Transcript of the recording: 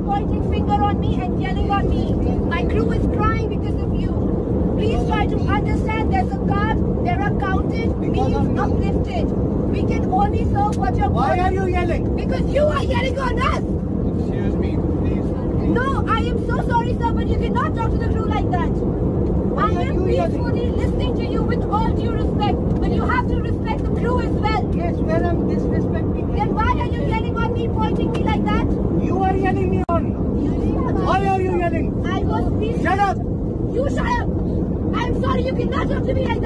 pointing finger on me and yelling on me. My crew is crying because of you. Please try to understand there's a God, there are counted, means uplifted. We can only serve what you're. Why are you yelling? Because you are yelling on us. Excuse me, please. No, I am so sorry, sir, but you cannot talk to the crew like that. I am peacefully listening to you with all due respect, but you have to respect the crew as well. Yes, where I'm disrespecting. Then why are you yelling on me, pointing me like that? You are yelling me on. Why are you yelling? I was peaceful. Shut up. You shut up. I'm sorry, you cannot talk to me like that.